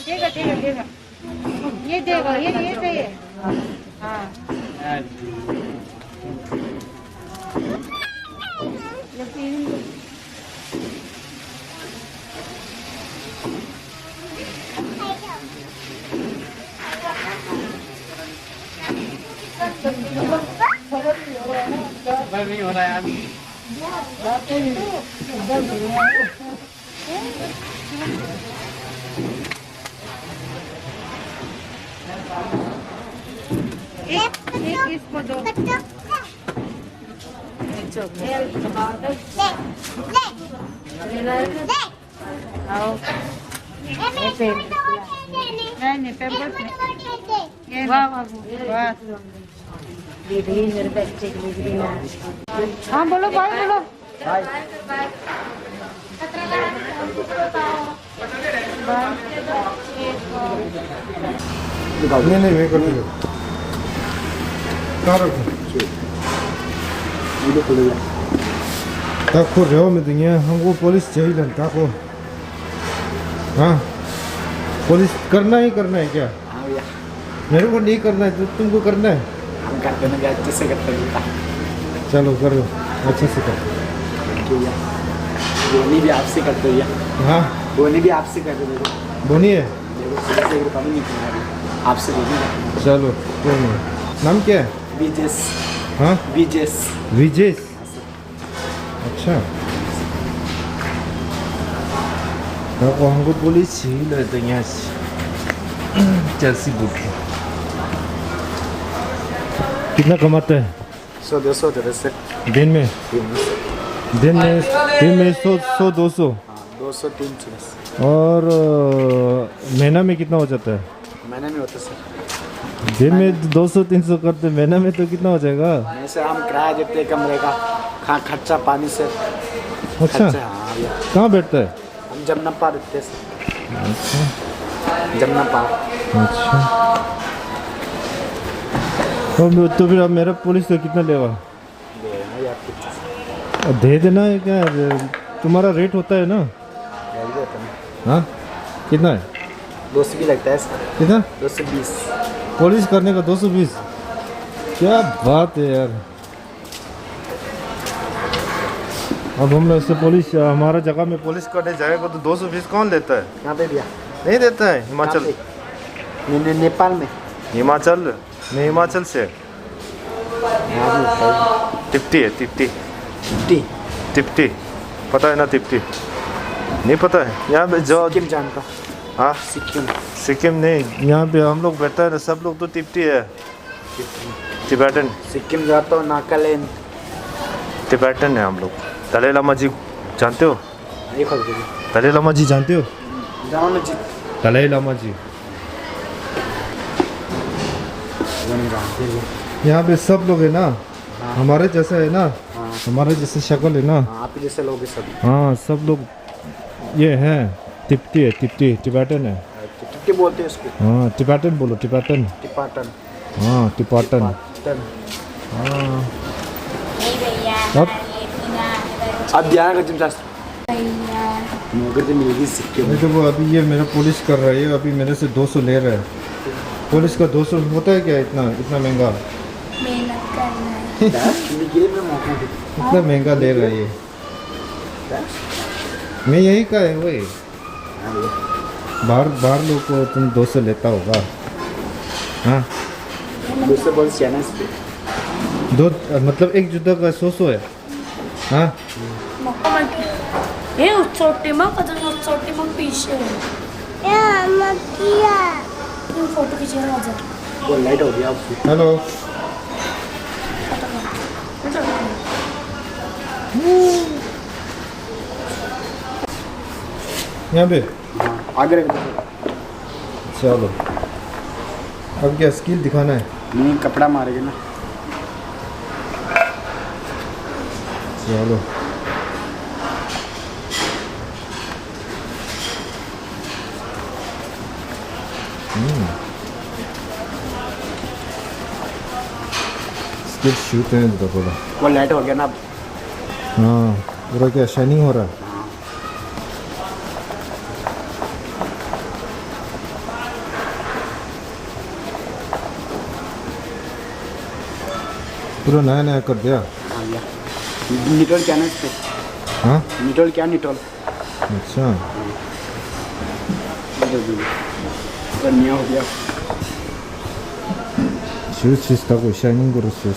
देगा देगा देगा, ये देगा, ये चाहिए। हाँ नहीं हो रहा है अभी। इसको दो। नहीं पेपर वाह वाह वाह। हाँ बोलो भाई बोलो। नहीं नहीं मैं कर दूँगा। कहाँ रखूँ? ताको रहो में दुनिया हमको पुलिस चाहिए ताको। हाँ पुलिस करना ही करना है क्या? मेरे को नहीं करना है तो तुमको करना है। हम करते हैं अच्छे से करते हैं। चलो करो अच्छे से करो। बोनी भी आपसे करते हैं। हाँ बोनी भी आपसे करते हैं। बोनी है आपसे बोनी। चलो कोई नहीं। नाम क्या है? विजेस। हाँ विजेस। विजेस। अच्छा ताको हमको पुलिस चाहिए तो यहाँ चेल्सी बुक है। कितना कमाते हैं? 100-200 से दिन में? दिन में 100-200 200-300 और महीना में कितना हो जाता है? महीने में होता सर। दिन में 200-300 करते, महीना में तो कितना हो जाएगा? ऐसे हम किराया देते हैं कमरे का, खर्चा पानी से। अच्छा हाँ कहाँ बैठता है? हम जमना पा देते हैं सर। अच्छा जमना पा। अच्छा तो फिर अब मेरा पुलिस तो कितना लेगा? दे देना है क्या? तुम्हारा रेट होता है ना? हाँ कितना है? 200 की लगता है सर। कितना? 220। पुलिस करने का 220? क्या बात है यार। अब हम लोग से पुलिस हमारा जगह में पुलिस करने जाएगा तो 220 कौन लेता है? कहाँ पे भैया? नहीं देता है। हिमाचल नेपाल में। हिमाचल मैं हिमाचल से। तिप्टी है तिप्टी। तिप्टी पता है ना? तिप्टी नहीं पता है? यहाँ पे जो सिक्किम जानता। हाँ सिक्किम नहीं, यहाँ पे हम लोग बैठा है ना सब लोग तो तिप्टी है। टिबेटन। सिक्किम जाता हूँ। नागालैंड। टिबेटन है हम लोग। दलाई लामा जी जानते हो? दलाई लामा जी जानते हो? दलाई लामा जी यहाँ पे सब लोग है ना। हाँ। हमारे जैसा है ना। हाँ। हमारे जैसे शक्ल है ना। आप ही जैसे लोग सब। हाँ सब लोग ये हैं। तिप्टी है तिप्टी टिबेटन है। टिप्टी बोलते हैं इसको। हाँ टिबेटन बोलो टिबेटन। टिपाटन। हाँ टिपाटन। हाँ अब ध्यान कर जिम शास्त्र नौकरी तो मिलेगी सिक्किम में। देखो अभी ये मेरा पुलिस कर रहा है, अभी मेरे से 200 ले रहा है। पुलिस का 200 होता है क्या? इतना महंगा? मेहनत करना है। इतना महंगा ले रहा है ये। मैं यही का है वही। बाहर लोग को तुम 200 लेता होगा। हाँ 200 बहुत सियाना इस पे। दो मतलब एक जुत्ता का 100 है। हाँ ये छोटी माँ छोटी माँ पीछे है। फोटो खींचने आ जा। वो लाइट हो गया आपकी। हेलो यहाँ पे आगे रख दो। चलो अब क्या स्किल दिखाना है? नहीं कपड़ा मारेगा ना। चलो स्किल शूट है तो बोला। वो लाइट हो गया ना अब। हाँ पूरा क्या शाइनिंग हो रहा है? पूरा नया नया कर दिया। हाँ भैया निटोल क्या ना इस पे हाँ निटोल क्या निटोल अच्छा तो नया हो गया 슈즈 치스타고 샤이닝 거로 슈즈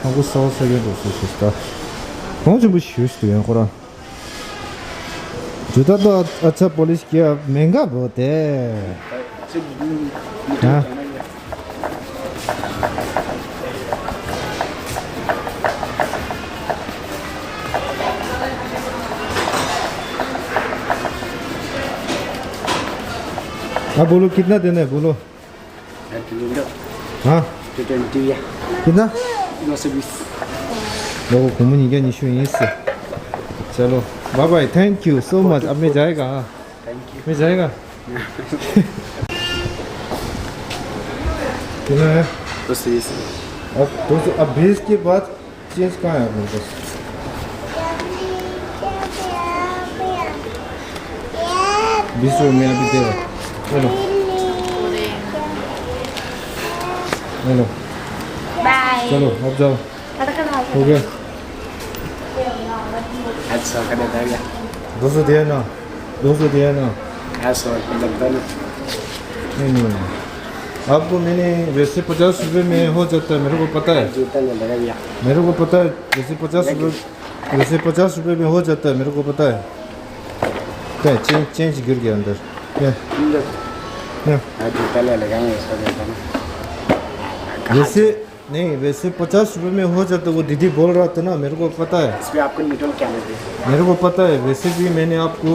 하고 싸워서게 벌써 치스타 먼저 뭐 슈즈도 그냥 거라 주다도 अच्छा पुलिस किया महंगा बहुत है हाँ अब बोलो कितना देना है बोलो हाँ 20 ya कितना 220 लोगों घूमने निकल निशु इससे चलो bye bye thank you so much अब मैं जाएगा मैं जाएगा कितना है 220 अब अब 20 के बाद चेंज कहाँ है अपने पास 20 रुपये में अभी देगा चलो हेलो बाय चलो अब जाओ कटकट हो गया अच्छा कर देता है 200 दिया ना 200 दिया ना ऐसा लगता है नहीं आपको मैंने वैसे 50 रुपये में हो जाता है मेरे को पता है जूता ले लेगा भैया मेरे को पता है वैसे 50 रुपये में हो जाता है मेरे को पता है क्या चेंज गिर गया अंदर क्या क्या जूता ले लेगा मैं इसका देता हूँ वैसे नहीं वैसे 50 रुपये में हो जाता है वो दीदी बोल रहा था ना मेरे को पता है इसमें आपको निटोल क्या लेते हैं मेरे को पता है वैसे भी मैंने आपको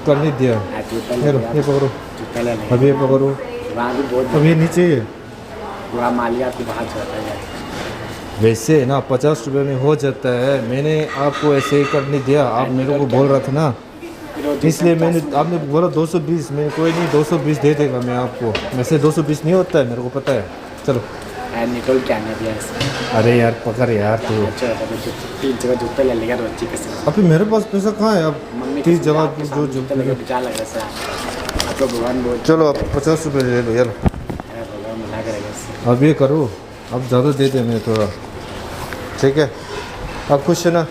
करने दिया जूता ये ले ये पकड़ो जूता ले लेगा अब ये पकड़ो वहाँ भी बहुत अब ये नीचे है पूरा मालिया आपको बाहर जाता है वैसे ना 50 रुपये में हो जाता है मैंने आपको ऐसे ही करने दिया आप मेरे को बोल रहा था ना इसलिए मैंने आपने बोला 220 मैं कोई नहीं 220 दे देगा मैं आपको वैसे 220 नहीं होता है मेरे को पता है चलो निटोल क्या नहीं दिया इसमें अरे यार पकड़ यार तू अच्छा 3 जगह जूता ले लेगा तो अच्छी कैसे अभी मेरे पास पैसा कहाँ है अब मम्मी 30 जगह जो जूता लेगा बेचारा लग रहा है आपको भगवान बहुत चलो अब 50 रुपये ले लो यार भगवान मना करेगा इससे अब ये करो अब ज़्यादा दे दे मैं थोड़ा ठीक है अब खुश है ना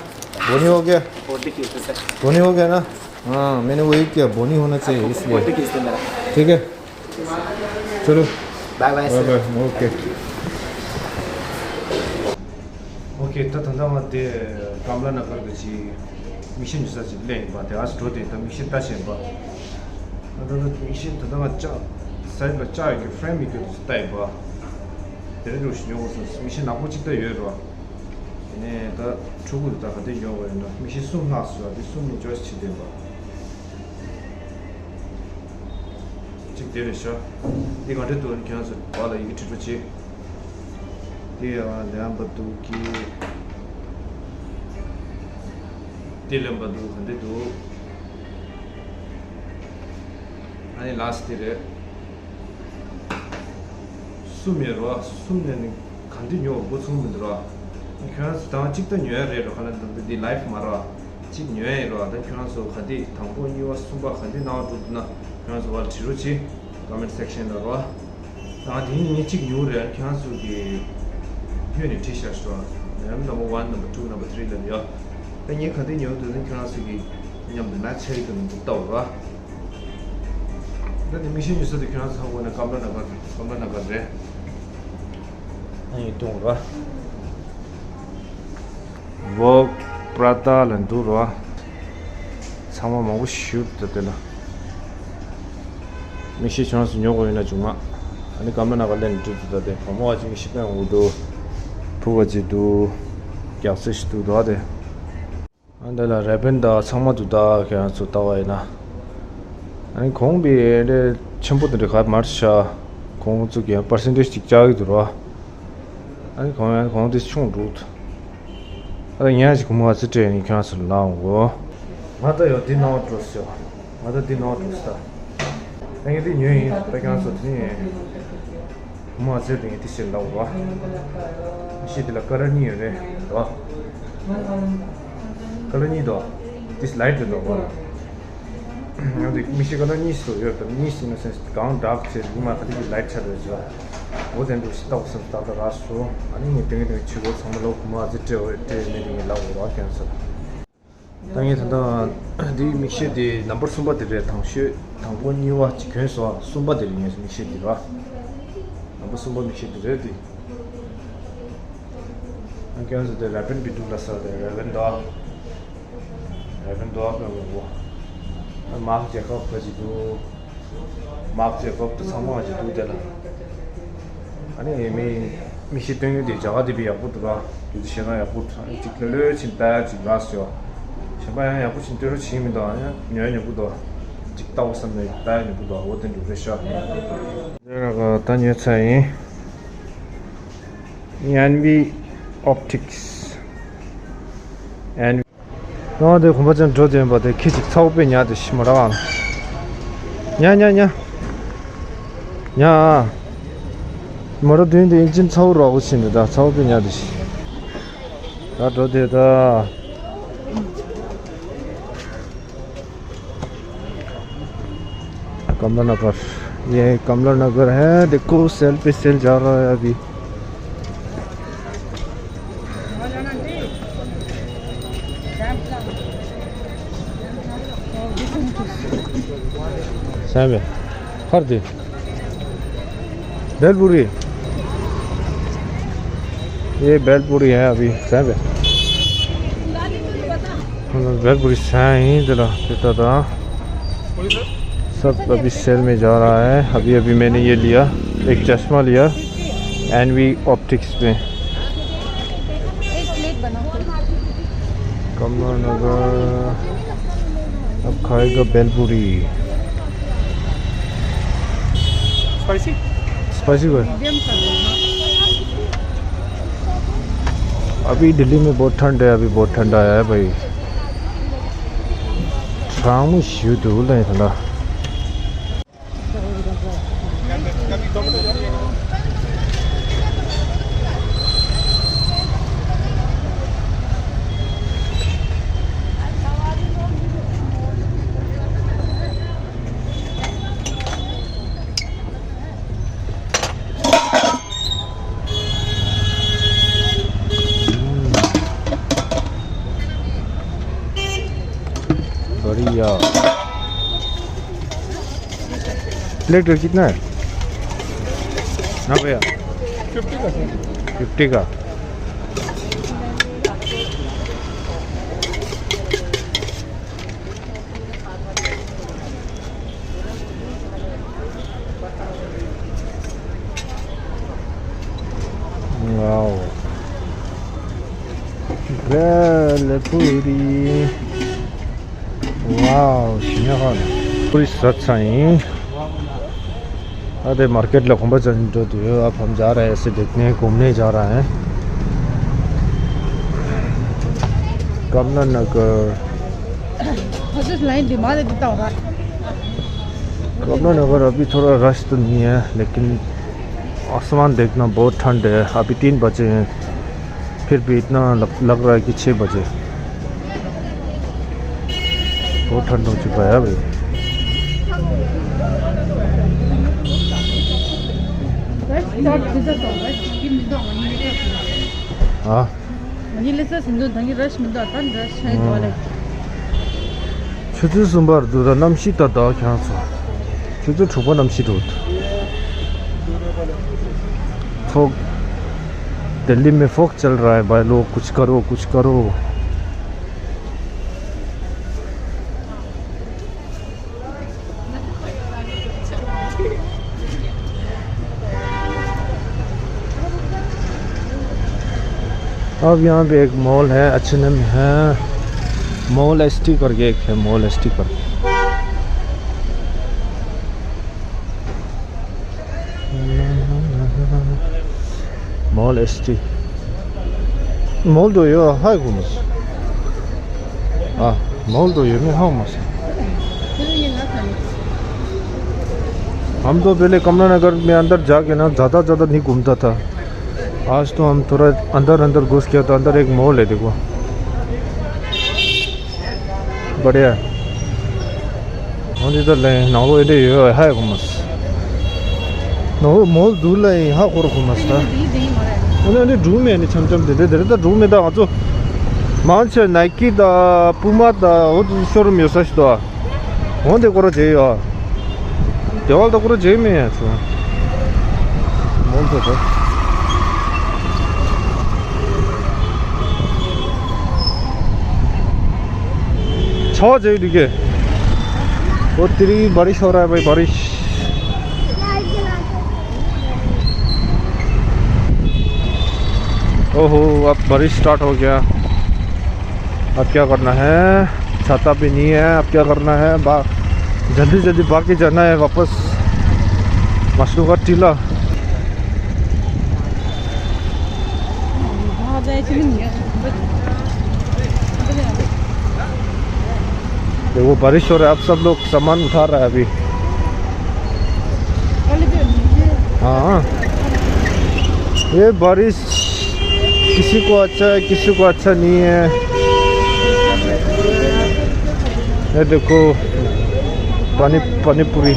बोनी हो गया 40 किलो से बोनी हो गया ना हाँ मैंने वही किया बोनी होना चाहिए इसलिए 40 किलो से मेरा ठीक है चलो bye bye bye bye okay 오케이 또 단다마데 감라나 가르치 미션 주사지 레 바데 아스트로데 또 미션 다시 봐 나도 미션 단다마 짜 사이버 짜 이게 프레임 이거 스타일 봐 데려줄 수 있는 것은 미션 나고 찍다 여러 네, 다 죽을 다 가대 요거는 미션 숨 나서 이 숨이 just 돼 봐. 직대리셔. 이거 또 그냥 봐라 이게 뒤쪽이 Dia dalam bentuk ki dalam bentuk kan itu, ani last year, sumero, sumne continue buat sumber Kena sedang cipta new era lo, kalau di life mara, cip new era lo, dan kena so kadi tampo new sumber kadi nawa tu na, kena so wal ciruci comment section lo, dan ini cip new era, kena so di Unit T-shirt store. Number 1, number 2, number 3 lần nữa. Cái nhớ khởi nhớ từ những cái sự gì nhằm đến nát chơi từ một tàu đó. Đó thì mình xin như thế cái nào là cầm lên là đấy. Anh tung đó. Work Prada lần thứ đó. Sao mà 먹고 shoot 됐더라. mình xin cho nó nhớ cái này chúng mà. Anh cầm lên là lên chút đấy. Không có gì ship này 우도 부가지도 약속시도 하대. 안달라 레벤더 상마도다 그냥 좋다와이나. 아니 공비에 첨부들이 가 마르샤 공쪽에 퍼센티지 직자기 들어와. 아니 공도 총 루트. 아니 야지 공부가 쓰더니 그냥 나오고. 맞다 여기 나왔었어. 맞다 디 나왔었어. 아니 디 뉴이 그냥 썼더니 공부가 쓰더니 디실 나오고. 시들라 거라니요네. 와. 거라니도 디슬라이드도 와. 여기 미시거나 니스도 여기 니스는 센스 가운 다크 세 이마 같이 라이트 차려줘. 오전 2시 딱 없으면 딱 가서 아니 땡이 치고 정말로 고마워지 저 내리게 나오고 와서 당연히 단다 디 믹시디 넘버 숨바들의 당시 당원이와 지켜서 숨바들이 믹시디가 넘버 숨바 믹시디래디 그래서 데 라벤 비둘라서 데 라벤도 하고 마크 제컵 가지고 마크 제컵도 상황하지도 되나 아니 미시 땡이 자가디 비야부드가 이제 시간이 야부드 이틀을 진짜 지나서 시간이 야부 진짜로 지금도 아니야 년년부터 직다고 썼네 다년부터 어떤 주셔 내가 단위 차이 NV optics and 너한테 공부전 조전 받을 키직 사업이냐도 심어라 냐냐냐 냐 뭐라 되는데 인진 차오로 하고 있습니다. 차오비냐도 씨. 나도 되다. कमला नगर ये कमला नगर है देखो cell पे cell जा रहा है अभी सामने हर दिन बेलपुरी ये बेलपुरी है अभी सामने बेलपुरी साई दिला देता था सब अभी सेल में जा रहा है अभी मैंने ये लिया एक चश्मा लिया NV ऑप्टिक्स में कमला नगर अब खाएगा बेलपुरी स्पाइसी को अभी दिल्ली में बहुत ठंड है अभी बहुत ठंडा है भाई शाम शू दूर नहीं ठंडा बढ़िया प्लेट कितना है ना भैया 50 का वाओ बेलपुरी वाओ 신기하네 पूरी सच्चाई अरे मार्केट लखनऊ जो अब हम जा रहे हैं ऐसे देखने घूमने जा रहा है कमला नगर कमला नगर अभी थोड़ा रश तो नहीं है लेकिन आसमान देखना बहुत ठंड है अभी 3 बजे हैं फिर भी इतना लग रहा है कि 6 बजे बहुत ठंड हो चुका है अभी हाँ 추주 순발 두다 남시다 다 캬서 추주 초보 남시도 फोक दिल्ली में फोक चल रहा है भाई लोग कुछ करो अब यहाँ पे एक मॉल है H&M है मॉल ST करके एक है मॉल ST करके मॉल ST मॉल도 요 하이고스 아 मॉल도 유명하고스 हम तो पहले कमला नगर में अंदर जाके ना ज़्यादा नहीं घूमता था आज तो हम थोड़ा अंदर घुस गया तो अंदर एक मॉल है देखो बढ़िया और इधर ले नालो इधर ये है घुमस नो 너 뭘 둘래 하 고로 고마스다. 오늘 룸에 아니 점점 되다 룸에다 아주 많지 나이키다 푸마다 어디 쇼룸 요사시도 언제 고로 제요. 대화도 고로 제메야 저. 뭔데 저? छह जाए ठीक है वो तेरी बारिश हो रहा है भाई बारिश ओहो अब बारिश स्टार्ट हो गया अब क्या करना है छाता भी नहीं है अब क्या करना है जल्दी जल्दी भाग के जाना है वापस मशरू का टीला वो बारिश हो रहा है अब सब लोग सामान उठा रहा है अभी हाँ ये बारिश किसी को अच्छा है किसी को अच्छा नहीं है ये देखो पानी पूरी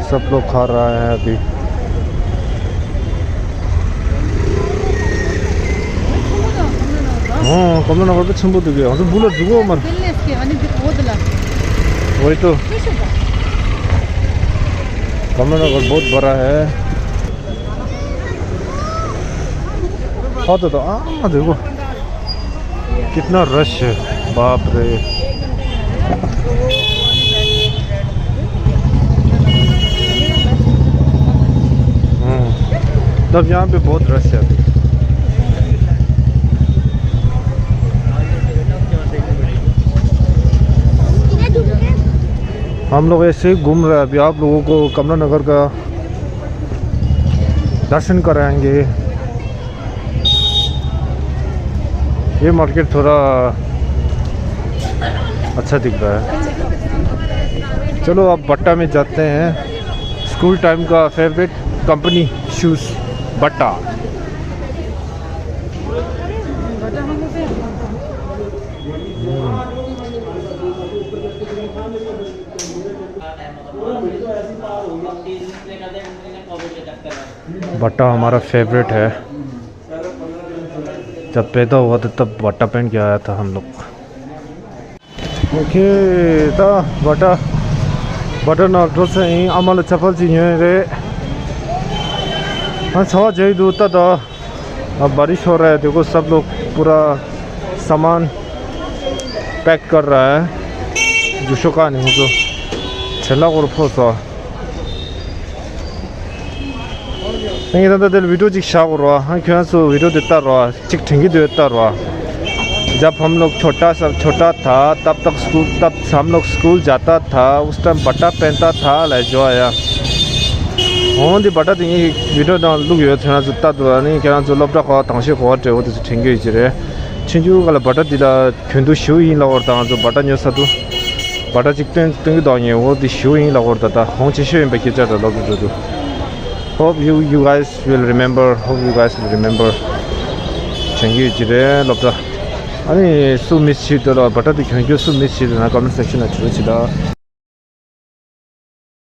सब लोग खा रहा है अभी हाँ कमलानगर पे छंबू तो गया बुला जुगो मन वही तो कमलानगर बहुत बड़ा है हाँ तो देखो कितना रश है बाप रे तब यहाँ पे बहुत रश है अभी हम लोग ऐसे ही घूम रहे हैं अभी आप लोगों को कमलानगर का दर्शन कराएंगे ये मार्केट थोड़ा अच्छा दिख रहा है चलो अब बट्टा में जाते हैं स्कूल टाइम का फेवरेट कंपनी शूज़ बट्टा बट्टा हमारा फेवरेट है जब पैदा हुआ था तब बट्टा पहन के आया था हम लोग ओके ता बट्टा नॉक्टो से ही अमल चप्पल चाहिए रे हाँ छवा जाए दूता था अब बारिश हो रहा है देखो सब लोग पूरा सामान पैक कर रहा है जुशो का नहीं तो छला और फोसा नहीं तो वीडियो चिक शाह रहा हाँ क्यों सो वीडियो देता रहा चिक ठेंगी देता रहा जब हम लोग छोटा था तब हम लोग स्कूल जाता था उस टाइम बट्टा पहनता था ले जो आया हाँ दी बट्टा दी वीडियो ना लुक यो थे ना जुत्ता तो नहीं क्या जो लपटा खा तंगे खा टे वो तो ठेंगी इचरे चिंजू वाला बट्टा दिला क्यों शू ही लगता जो बट्टा न्यूज़ था बट्टा चिक तेंगे दांगे वो दी शू ही लगता था हाँ चिशू इन पे किया था लोग जो Hope you guys will remember. Changi jire lopta. Ani su miss chito la bata di kyangyo su miss chito na comment section na chiro chida.